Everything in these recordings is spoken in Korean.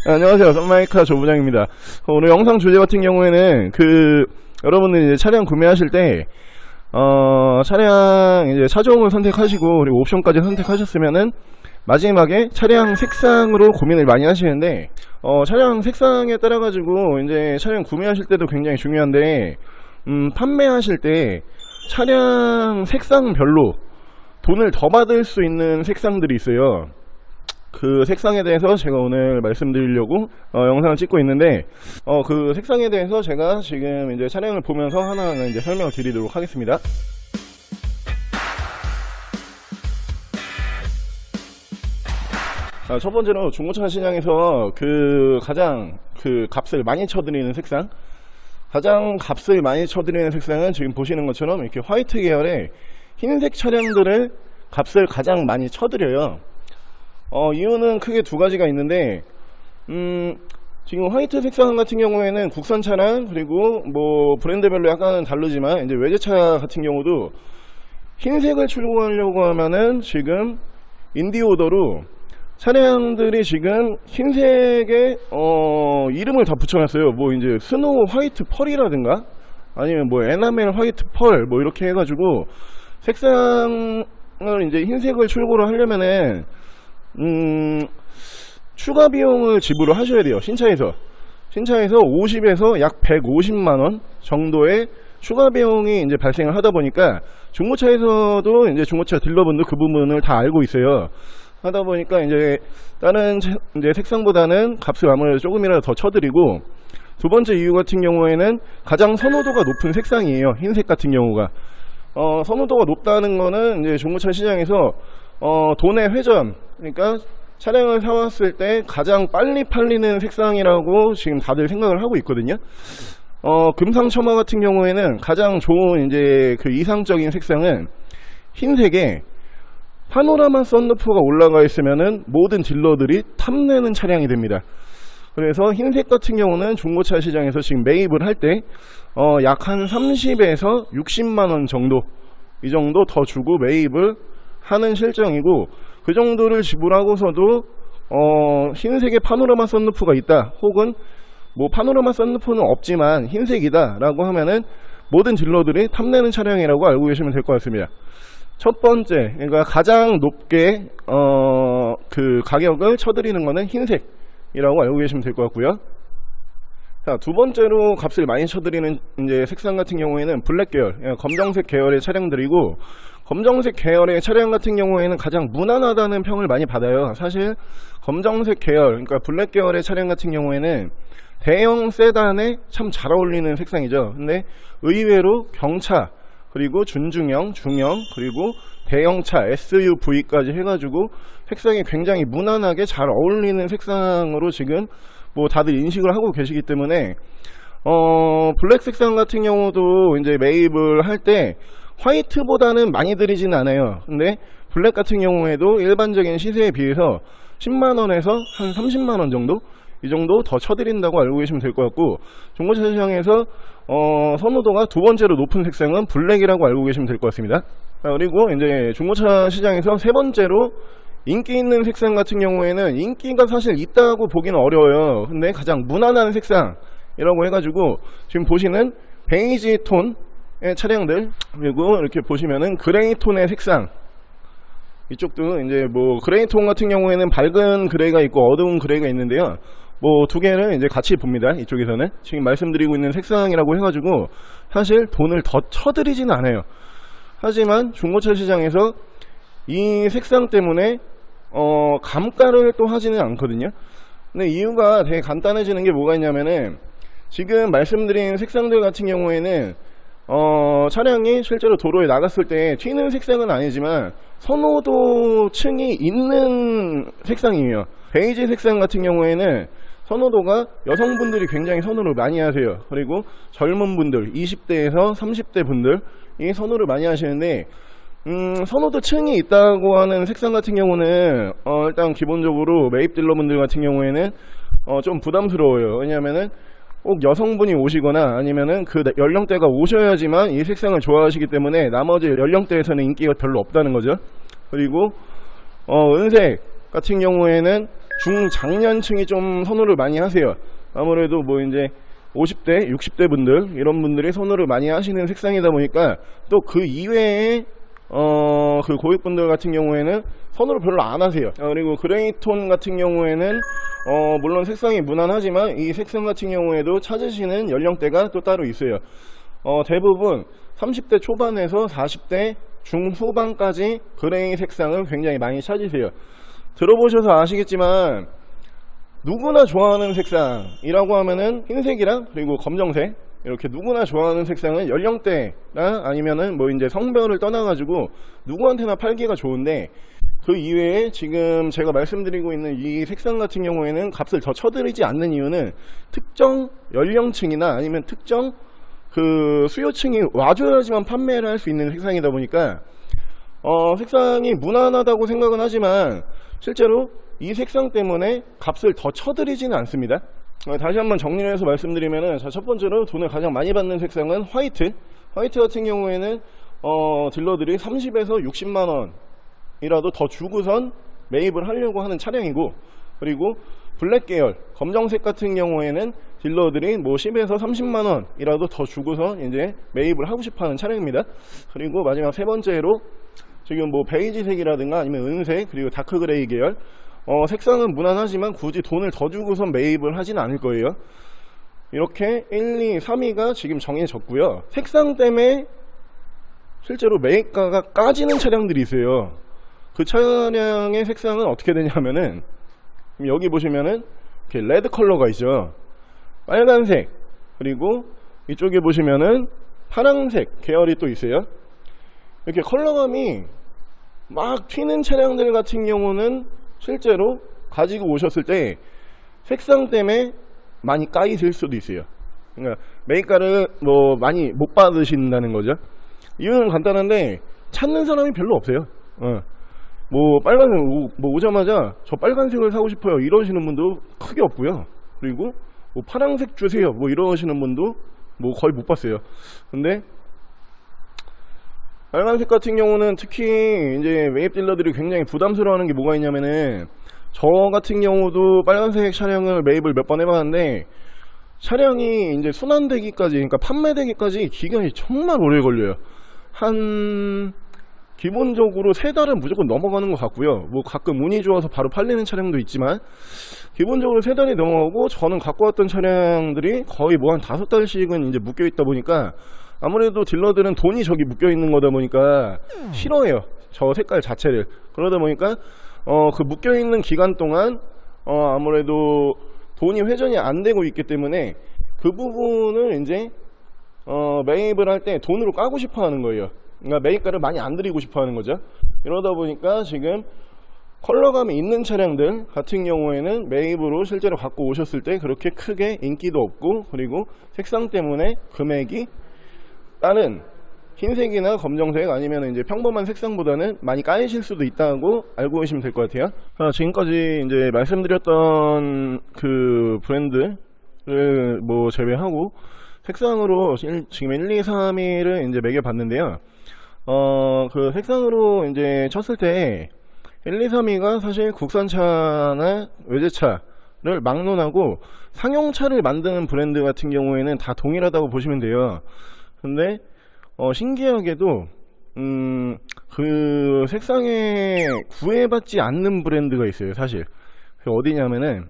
안녕하세요. 썬마이카 조부장입니다. 오늘 영상 주제 같은 경우에는 여러분들 이제 차량 구매하실 때 차량 이제 차종을 선택하시고 그리고 옵션까지 선택하셨으면은 마지막에 차량 색상으로 고민을 많이 하시는데 차량 색상에 따라 가지고 이제 차량 구매하실 때도 굉장히 중요한데 판매하실 때 차량 색상별로 돈을 더 받을 수 있는 색상들이 있어요. 그 색상에 대해서 제가 오늘 말씀드리려고 영상을 찍고 있는데 그 색상에 대해서 제가 지금 이제 차량을 보면서 하나하나 이제 설명을 드리도록 하겠습니다. 첫 번째로 중고차 시장에서 가장 값을 많이 쳐드리는 색상, 가장 값을 많이 쳐드리는 색상은 지금 보시는 것처럼 이렇게 화이트 계열의 흰색 차량들을 값을 가장 많이 쳐드려요. 이유는 크게 두 가지가 있는데 지금 화이트 색상 같은 경우에는 국산 차량 그리고 뭐 브랜드별로 약간은 다르지만 이제 외제차 같은 경우도 흰색을 출고하려고 하면은 지금 인디오더로 차량들이 지금 흰색에 이름을 다 붙여놨어요. 뭐 이제 스노우 화이트 펄이라든가 아니면 뭐 에나멜 화이트 펄 뭐 이렇게 해가지고 색상을 이제 흰색을 출고를 하려면은 추가 비용을 지불을 하셔야 돼요. 신차에서 50에서 약 150만원 정도의 추가 비용이 이제 발생을 하다 보니까 중고차에서도 이제 중고차 딜러분들 그 부분을 다 알고 있어요. 하다 보니까 이제 다른 이제 색상보다는 값을 아무래도 조금이라도 더 쳐드리고, 두 번째 이유 같은 경우에는 가장 선호도가 높은 색상이에요. 흰색 같은 경우가 선호도가 높다는 거는 이제 중고차 시장에서 돈의 회전, 그러니까 차량을 사왔을 때 가장 빨리 팔리는 색상이라고 지금 다들 생각을 하고 있거든요. 금상첨화 같은 경우에는 가장 좋은 이제 이상적인 색상은 흰색에 파노라마 썬루프가 올라가 있으면은 모든 딜러들이 탐내는 차량이 됩니다. 그래서 흰색 같은 경우는 중고차 시장에서 지금 매입을 할 때 약 한 30에서 60만원 정도, 이 정도 더 주고 매입을 하는 실정이고, 그 정도를 지불하고서도 흰색에 파노라마 썬루프가 있다, 혹은 뭐 파노라마 썬루프는 없지만 흰색이다 라고 하면은 모든 딜러들이 탐내는 차량이라고 알고 계시면 될 것 같습니다. 첫 번째, 그러니까 가장 높게 가격을 쳐드리는 거는 흰색이라고 알고 계시면 될 것 같고요. 자, 두 번째로 값을 많이 쳐드리는 이제 색상 같은 경우에는 블랙 계열, 검정색 계열의 차량들이고, 검정색 계열의 차량 같은 경우에는 가장 무난하다는 평을 많이 받아요. 사실 검정색 계열, 그러니까 블랙 계열의 차량 같은 경우에는 대형 세단에 참 잘 어울리는 색상이죠. 근데 의외로 경차, 그리고 준중형, 중형, 그리고 대형차, SUV까지 해가지고 색상이 굉장히 무난하게 잘 어울리는 색상으로 지금 뭐 다들 인식을 하고 계시기 때문에 블랙 색상 같은 경우도 이제 매입을 할 때 화이트보다는 많이 들이지는 않아요. 근데 블랙 같은 경우에도 일반적인 시세에 비해서 10만원에서 한 30만원 정도, 이 정도 더 쳐드린다고 알고 계시면 될 것 같고, 중고차 시장에서 선호도가 두 번째로 높은 색상은 블랙이라고 알고 계시면 될 것 같습니다. 그리고 이제 중고차 시장에서 세 번째로 인기 있는 색상 같은 경우에는 인기가 사실 있다고 보기는 어려워요. 근데 가장 무난한 색상이라고 해가지고 지금 보시는 베이지 톤의 차량들, 그리고 이렇게 보시면은 그레이 톤의 색상, 이쪽도 이제 뭐 그레이 톤 같은 경우에는 밝은 그레이가 있고 어두운 그레이가 있는데요. 뭐 두 개를 이제 같이 봅니다. 이쪽에서는 지금 말씀드리고 있는 색상이라고 해가지고 사실 돈을 더 쳐드리지는 않아요. 하지만 중고차 시장에서 이 색상 때문에 감가를 또 하지는 않거든요. 근데 이유가 되게 간단해지는 게 뭐가 있냐면은, 지금 말씀드린 색상들 같은 경우에는 차량이 실제로 도로에 나갔을 때 튀는 색상은 아니지만 선호도층이 있는 색상이에요. 베이지 색상 같은 경우에는 선호도가 여성분들이 굉장히 선호를 많이 하세요. 그리고 젊은 분들, 20대에서 30대 분들이 선호를 많이 하시는데, 선호도 층이 있다고 하는 색상 같은 경우는 일단 기본적으로 매입 딜러분들 같은 경우에는 좀 부담스러워요. 왜냐하면은 꼭 여성분이 오시거나 아니면은 그 연령대가 오셔야지만 이 색상을 좋아하시기 때문에 나머지 연령대에서는 인기가 별로 없다는 거죠. 그리고 은색 같은 경우에는 중장년층이 좀 선호를 많이 하세요. 아무래도 뭐 이제 50대, 60대 분들 이런 분들이 선호를 많이 하시는 색상이다 보니까 또 그 이외에 그 고객분들 같은 경우에는 선호를 별로 안 하세요. 그리고 그레이톤 같은 경우에는 물론 색상이 무난하지만 이 색상 같은 경우에도 찾으시는 연령대가 또 따로 있어요. 대부분 30대 초반에서 40대 중후반까지 그레이 색상을 굉장히 많이 찾으세요. 들어보셔서 아시겠지만 누구나 좋아하는 색상이라고 하면은 흰색이랑 그리고 검정색, 이렇게 누구나 좋아하는 색상은 연령대나 아니면은 뭐 이제 성별을 떠나가지고 누구한테나 팔기가 좋은데, 그 이외에 지금 제가 말씀드리고 있는 이 색상 같은 경우에는 값을 더 쳐드리지 않는 이유는 특정 연령층이나 아니면 특정 그 수요층이 와줘야지만 판매를 할 수 있는 색상이다 보니까 색상이 무난하다고 생각은 하지만 실제로 이 색상 때문에 값을 더 쳐드리지는 않습니다. 다시 한번 정리를 해서 말씀드리면은, 자, 첫 번째로 돈을 가장 많이 받는 색상은 화이트 같은 경우에는 딜러들이 30에서 60만원 이라도 더 주고선 매입을 하려고 하는 차량이고, 그리고 블랙 계열 검정색 같은 경우에는 딜러들이 뭐 10에서 30만원 이라도 더 주고서 이제 매입을 하고 싶어 하는 차량입니다. 그리고 마지막 세 번째로 지금 뭐 베이지색이라든가 아니면 은색 그리고 다크 그레이 계열 색상은 무난하지만 굳이 돈을 더 주고선 매입을 하지는 않을 거예요. 이렇게 1, 2, 3위가 지금 정해졌고요. 색상 때문에 실제로 매입가가 까지는 차량들이 있어요. 그 차량의 색상은 어떻게 되냐면은, 여기 보시면은 이렇게 레드 컬러가 있죠. 빨간색, 그리고 이쪽에 보시면은 파란색 계열이 또 있어요. 이렇게 컬러감이 막 튀는 차량들 같은 경우는 실제로 가지고 오셨을 때 색상 때문에 많이 까이실 수도 있어요. 그러니까 매입가를 뭐 많이 못 받으신다는 거죠. 이유는 간단한데 찾는 사람이 별로 없어요. 뭐 빨간색 뭐 오자마자 저 빨간색을 사고 싶어요 이러시는 분도 크게 없고요. 그리고 뭐 파란색 주세요 뭐 이러시는 분도 뭐 거의 못 봤어요. 근데 빨간색 같은 경우는 특히 이제 매입 딜러들이 굉장히 부담스러워하는 게 뭐가 있냐면은, 저 같은 경우도 빨간색 차량을 매입을 몇 번 해봤는데 차량이 이제 순환되기까지, 그러니까 판매되기까지 기간이 정말 오래 걸려요. 한 기본적으로 3달은 무조건 넘어가는 것 같고요. 뭐 가끔 운이 좋아서 바로 팔리는 차량도 있지만 기본적으로 3달이 넘어가고, 저는 갖고 왔던 차량들이 거의 뭐 한 5달씩은 이제 묶여 있다 보니까 아무래도 딜러들은 돈이 저기 묶여 있는 거다 보니까 싫어해요, 저 색깔 자체를. 그러다 보니까 그 묶여 있는 기간 동안 아무래도 돈이 회전이 안 되고 있기 때문에 그 부분을 이제 매입을 할 때 돈으로 까고 싶어 하는 거예요. 그러니까 매입가를 많이 안 드리고 싶어 하는 거죠. 이러다 보니까 지금 컬러감이 있는 차량들 같은 경우에는 매입으로 실제로 갖고 오셨을 때 그렇게 크게 인기도 없고, 그리고 색상 때문에 금액이 다른 흰색이나 검정색 아니면 이제 평범한 색상보다는 많이 까이실 수도 있다고 알고 계시면 될 것 같아요. 지금까지 이제 말씀드렸던 그 브랜드를 뭐 제외하고 색상으로 지금 1, 2, 3위를 이제 매겨 봤는데요. 그 색상으로 이제 쳤을 때 1, 2, 3위가 사실 국산차나 외제차를 막론하고 상용차를 만드는 브랜드 같은 경우에는 다 동일하다고 보시면 돼요. 근데 신기하게도 그 색상에 구애받지 않는 브랜드가 있어요. 사실 어디냐면은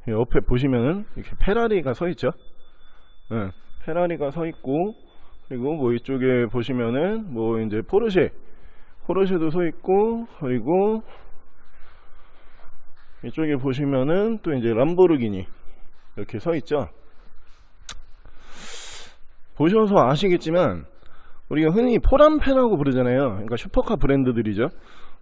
옆에 보시면은 이렇게 페라리가 서 있죠. 페라리가 서 있고, 그리고 뭐 이쪽에 보시면은 뭐 이제 포르쉐도 서 있고, 그리고 이쪽에 보시면은 또 이제 람보르기니 이렇게 서 있죠. 보셔서 아시겠지만 우리가 흔히 포람페라고 부르잖아요. 그러니까 슈퍼카 브랜드들이죠.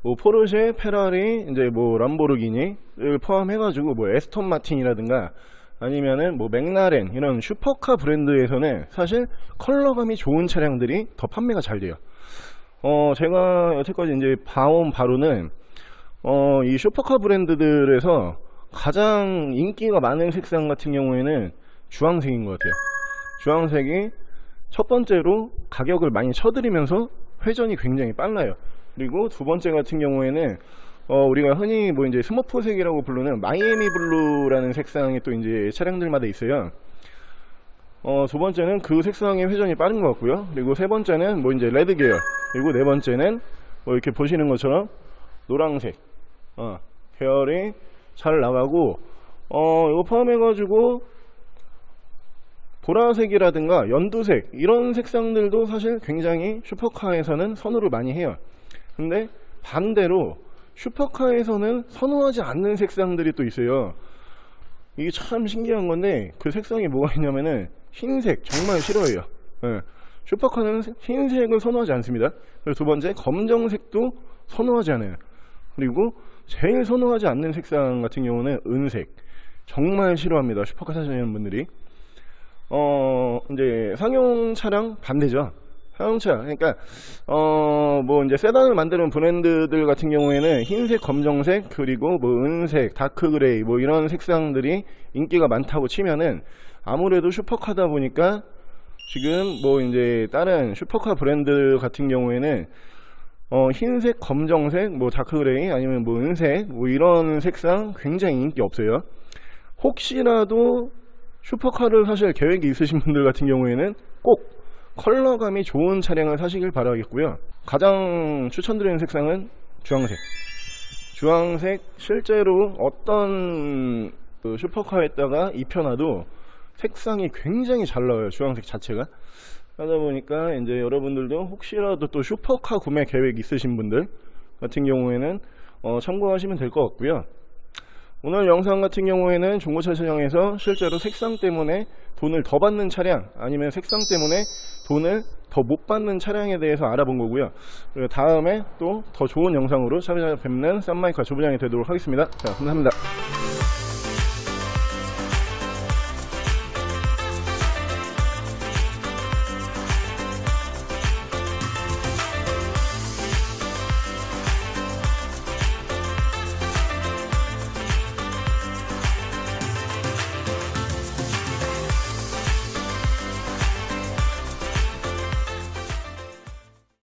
뭐 포르쉐, 페라리, 이제 뭐 람보르기니를 포함해가지고 뭐 에스톤 마틴이라든가 아니면은 뭐 맥라렌 이런 슈퍼카 브랜드에서는 사실 컬러감이 좋은 차량들이 더 판매가 잘 돼요. 제가 여태까지 이제 봐온 바로는 이 슈퍼카 브랜드들에서 가장 인기가 많은 색상 같은 경우에는 주황색인 것 같아요. 주황색이 첫 번째로 가격을 많이 쳐드리면서 회전이 굉장히 빨라요. 그리고 두 번째 같은 경우에는 우리가 흔히 뭐 이제 스머프색이라고 부르는 마이애미 블루라는 색상이 또 이제 차량들마다 있어요. 두 번째는 그 색상의 회전이 빠른 것 같고요. 그리고 세 번째는 뭐 이제 레드 계열. 그리고 네 번째는 뭐 이렇게 보시는 것처럼 노란색 계열이 잘 나가고, 이거 포함해가지고 보라색이라든가 연두색 이런 색상들도 사실 굉장히 슈퍼카에서는 선호를 많이 해요. 근데 반대로 슈퍼카에서는 선호하지 않는 색상들이 또 있어요. 이게 참 신기한 건데, 그 색상이 뭐가 있냐면은 흰색 정말 싫어해요. 슈퍼카는 흰색을 선호하지 않습니다. 그리고 두 번째, 검정색도 선호하지 않아요. 그리고 제일 선호하지 않는 색상 같은 경우는 은색, 정말 싫어합니다. 슈퍼카 타시는 분들이. 이제 상용 차량 반대죠. 상용차, 그러니까 뭐 이제 세단을 만드는 브랜드들 같은 경우에는 흰색, 검정색, 그리고 뭐 은색, 다크 그레이 뭐 이런 색상들이 인기가 많다고 치면은, 아무래도 슈퍼카다 보니까 지금 뭐 이제 다른 슈퍼카 브랜드 같은 경우에는 흰색, 검정색, 뭐 다크 그레이 아니면 뭐 은색 뭐 이런 색상 굉장히 인기 없어요. 혹시라도 슈퍼카를 사실 계획이 있으신 분들 같은 경우에는 꼭 컬러감이 좋은 차량을 사시길 바라겠고요. 가장 추천드리는 색상은 주황색. 주황색 실제로 어떤 슈퍼카에다가 입혀놔도 색상이 굉장히 잘 나와요. 주황색 자체가. 하다 보니까 이제 여러분들도 혹시라도 또 슈퍼카 구매 계획 있으신 분들 같은 경우에는 참고하시면 될 것 같고요. 오늘 영상 같은 경우에는 중고차 시장에서 실제로 색상 때문에 돈을 더 받는 차량, 아니면 색상 때문에 돈을 더 못 받는 차량에 대해서 알아본 거고요. 그리고 다음에 또 더 좋은 영상으로 찾아뵙는 쌈마이카 조부장이 되도록 하겠습니다. 자, 감사합니다.